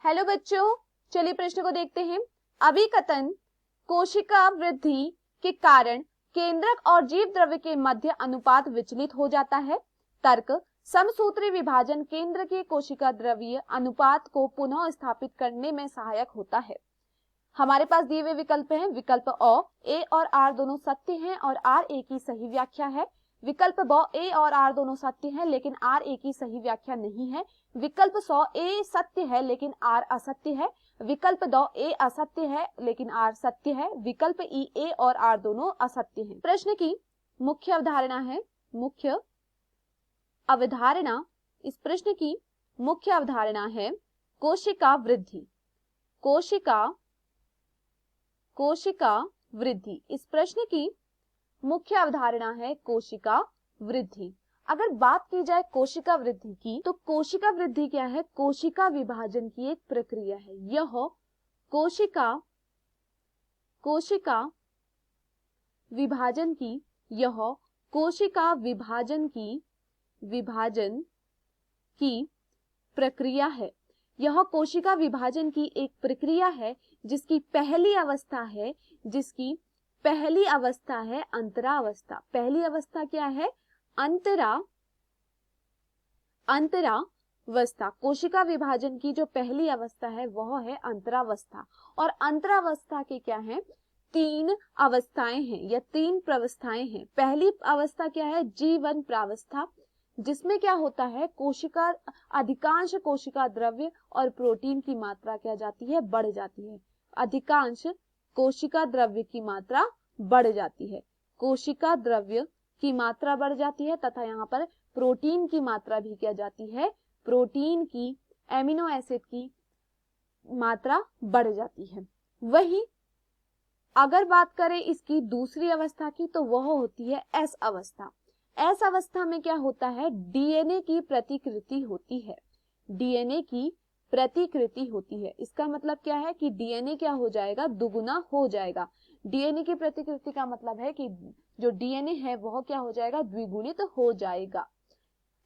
Hello बच्चों, चलिए प्रश्न को देखते हैं। अभिकथन कोशिका वृद्धि के कारण केंद्रक और जीव द्रव्य के मध्य अनुपात विचलित हो जाता है। तर्क समसूत्री विभाजन केंद्र के कोशिका द्रव्य अनुपात को पुनः स्थापित करने में सहायक होता है। हमारे पास दिए हुए विकल्प हैं। विकल्प अ, ए और आर दोनों सत्य हैं और आर ए की सही व्याख्या है। विकल्प ब, ए और आर दोनों सत्य हैं लेकिन आर ए की सही व्याख्या नहीं है। विकल्प स, ए सत्य है लेकिन आर असत्य है। विकल्प द, ए असत्य है लेकिन आर सत्य है। विकल्प ई, ए और आर दोनों असत्य हैं। प्रश्न की मुख्य अवधारणा है। मुख्य अवधारणा, इस प्रश्न की मुख्य अवधारणा है कोशिका वृद्धि। कोशिका वृद्धि, इस प्रश्न की मुख्य अवधारणा है कोशिका वृद्धि। अगर बात की जाए कोशिका वृद्धि की, तो कोशिका वृद्धि क्या है? कोशिका विभाजन की एक प्रक्रिया है। यह कोशिका विभाजन की प्रक्रिया है। यह कोशिका विभाजन की एक प्रक्रिया है जिसकी पहली अवस्था है अंतरावस्था। पहली अवस्था क्या है? अंतरावस्था। कोशिका विभाजन की जो पहली अवस्था है वह है अंतरावस्था। और अंतरावस्था के क्या है? 3 अवस्थाएं हैं या 3 प्रावस्थाएं हैं। पहली अवस्था क्या है? जीवन प्रावस्था, जिसमें क्या होता है? अधिकांश कोशिका द्रव्य और प्रोटीन की मात्रा क्या जाती है? बढ़ जाती है। अधिकांश कोशिका द्रव्य की मात्रा बढ़ जाती है। कोशिका द्रव्य की मात्रा बढ़ जाती है तथा यहाँ पर प्रोटीन की मात्रा भी क्या जाती है? प्रोटीन की, एमिनो एसिड की मात्रा बढ़ जाती है। वही अगर बात करें इसकी दूसरी अवस्था की, तो वह होती है एस अवस्था। एस अवस्था में क्या होता है? डीएनए की प्रतिकृति होती है। डीएनए की प्रतिकृति होती है। इसका मतलब क्या है कि डीएनए क्या हो जाएगा? दुगुना हो जाएगा। डीएनए की प्रतिकृति का मतलब है कि जो डीएनए है वह क्या हो जाएगा? द्विगुणित हो जाएगा।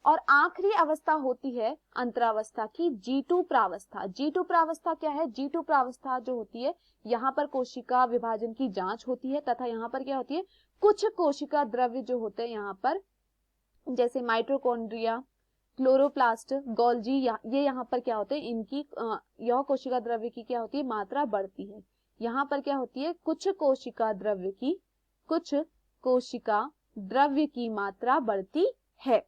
और आखिरी अवस्था होती है अंतरावस्था की, G2 प्रावस्था। G2 प्रावस्था क्या है? G2 प्रावस्था जो होती है, यहाँ पर कोशिका विभाजन की जांच होती है तथा यहाँ पर क्या होती है? कुछ कोशिका द्रव्य जो होते हैं यहाँ पर, जैसे माइटोकॉन्ड्रिया, क्लोरोप्लास्ट, गोल्जी, ये यहाँ पर क्या होते हैं? इनकी यह कोशिका द्रव्य की क्या होती है? मात्रा बढ़ती है। यहाँ पर क्या होती है? कुछ कोशिका द्रव्य की मात्रा बढ़ती है।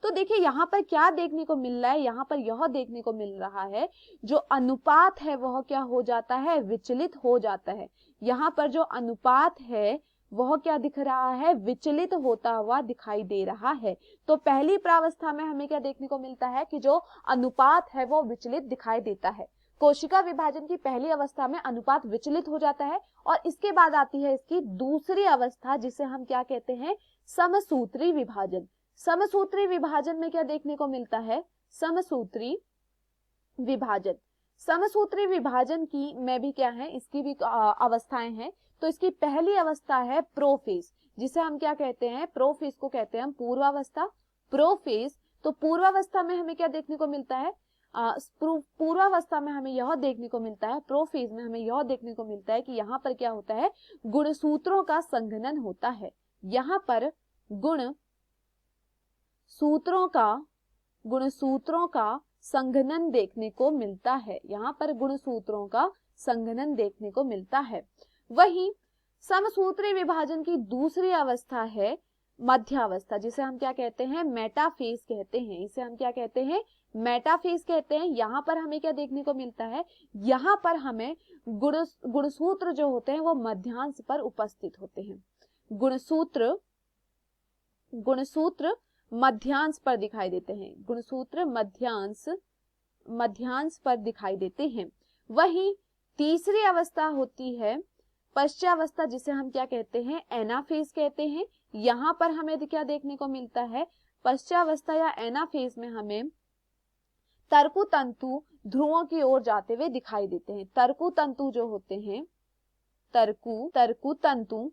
तो देखिए यहाँ पर क्या देखने को मिल रहा है? यहाँ पर यह देखने को मिल रहा है जो अनुपात है वह क्या हो जाता है? विचलित हो जाता है। यहाँ पर जो अनुपात है वह क्या दिख रहा है? विचलित होता हुआ दिखाई दे रहा है। तो पहली प्रावस्था में हमें क्या देखने को मिलता है कि जो अनुपात है वो विचलित दिखाई देता है। कोशिका विभाजन की पहली अवस्था में अनुपात विचलित हो जाता है और इसके बाद आती है इसकी दूसरी अवस्था, जिसे हम क्या कहते हैं? समसूत्री विभाजन। समसूत्री विभाजन में क्या देखने को मिलता है? समसूत्री विभाजन की में भी क्या है? इसकी भी अवस्थाएं हैं। तो इसकी पहली अवस्था है प्रोफेज, जिसे हम क्या कहते हैं? प्रोफेज को कहते हैं हम पूर्वावस्था। प्रोफेज, तो पूर्वावस्था में हमें क्या देखने को मिलता है? पूर्वावस्था में हमें यह देखने को मिलता है, प्रोफेज में हमें यह देखने को मिलता है कि यहाँ पर क्या होता है? गुणसूत्रों का संघनन होता है। यहाँ पर गुणसूत्रों का संघनन देखने को मिलता है। यहाँ पर गुणसूत्रों का संघनन देखने को मिलता है। वहीं समसूत्री विभाजन की दूसरी अवस्था है मध्यावस्था, जिसे हम क्या कहते हैं? मेटाफेज कहते हैं। इसे हम क्या कहते हैं? मेटाफेज कहते हैं। यहाँ पर हमें क्या देखने को मिलता है? यहाँ पर हमें गुणसूत्र जो होते हैं वो मध्यांश पर उपस्थित होते हैं। गुणसूत्र मध्यांश पर दिखाई देते हैं। गुणसूत्र मध्यांश पर दिखाई देते हैं। वहीं तीसरी अवस्था होती है पश्चावस्था, जिसे हम क्या कहते हैं? एनाफेज कहते हैं। यहाँ पर हमें क्या देखने को मिलता है? पश्चावस्था या एनाफेज में हमें तर्कु तंतु ध्रुवों की ओर जाते हुए दिखाई देते हैं। तर्कु तंतु जो होते हैं, तर्कु तंतु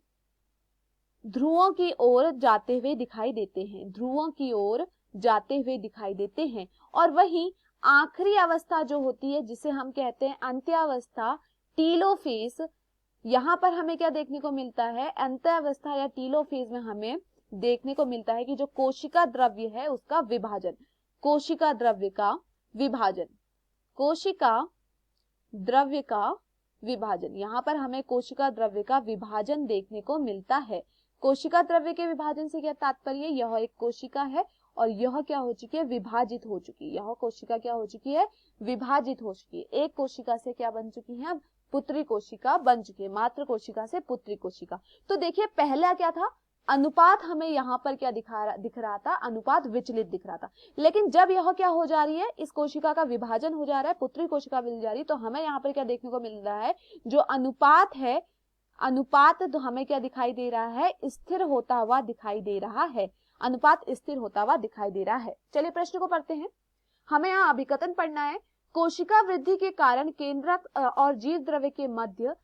ध्रुवों की ओर जाते हुए दिखाई देते हैं। और वहीं आखिरी अवस्था जो होती है जिसे हम कहते हैं अंत्यावस्था, टीलोफेज, यहाँ पर हमें क्या देखने को मिलता है, अंत्यावस्था या टीलोफेज में हमें देखने को मिलता है कि जो कोशिका द्रव्य है उसका विभाजन, कोशिका द्रव्य का विभाजन, कोशिका द्रव्य का विभाजन। यहाँ पर हमें कोशिका द्रव्य का विभाजन देखने को मिलता है। कोशिका द्रव्य के विभाजन से क्या तात्पर्य, यह एक कोशिका है और यह क्या हो चुकी है, विभाजित हो चुकी है। यह कोशिका क्या हो चुकी है, विभाजित हो चुकी है। एक कोशिका से क्या बन चुकी है, पुत्री कोशिका बन चुकी है, मात्र कोशिका से पुत्री कोशिका। तो देखिए पहला क्या था, अनुपात हमें यहाँ पर क्या दिख रहा था, अनुपात विचलित दिख रहा था। लेकिन जब यह क्या हो जा रही है, इस कोशिका का विभाजन हो जा रहा है, पुत्री कोशिका मिल जा रही है, तो हमें यहाँ पर क्या देखने को मिल रहा है, जो अनुपात है, अनुपात तो हमें क्या दिखाई दे रहा है, स्थिर होता हुआ दिखाई दे रहा है, अनुपात स्थिर होता हुआ दिखाई दे रहा है। चलिए प्रश्न को पढ़ते हैं। हमें यहाँ अभिकथन पढ़ना है, कोशिका वृद्धि के कारण केंद्रक और जीव द्रव्य के मध्य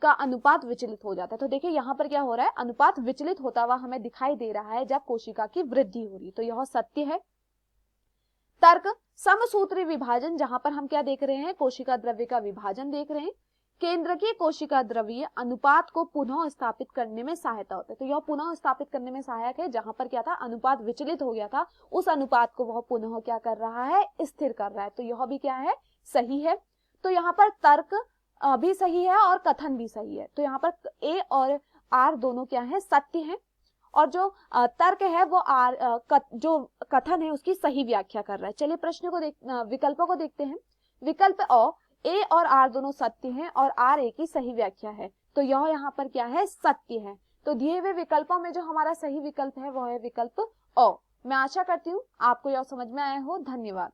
का अनुपात विचलित हो जाता है। तो देखिए यहाँ पर क्या हो रहा है, अनुपात विचलित होता हुआ हमें दिखाई दे रहा है जब कोशिका की वृद्धि हो रही है, तो यह सत्य है। तर्क, समसूत्री विभाजन, जहां पर हम क्या देख रहे हैं, कोशिका द्रव्य का विभाजन देख रहे हैं। केंद्रकीय कोशिका द्रव्य अनुपात को पुनः स्थापित करने में सहायता होता है, तो यह पुनः स्थापित करने में सहायक है। जहां पर क्या था, अनुपात विचलित हो गया था, उस अनुपात को वह पुनः क्या कर रहा है, स्थिर कर रहा है, तो यह भी क्या है, सही है। तो यहाँ पर तर्क भी सही है और कथन भी सही है। तो यहाँ पर ए और आर दोनों क्या है, सत्य है, और जो तर्क है वो जो कथन है उसकी सही व्याख्या कर रहा है। चलिए प्रश्न को विकल्पों को देखते हैं। विकल्प अ, ए और आर दोनों सत्य हैं और आर ए की सही व्याख्या है, तो यह यहाँ पर क्या है, सत्य है। तो दिए हुए विकल्पों में जो हमारा सही विकल्प है वह है विकल्प अ। मैं आशा करती हूँ आपको यह समझ में आया हो। धन्यवाद।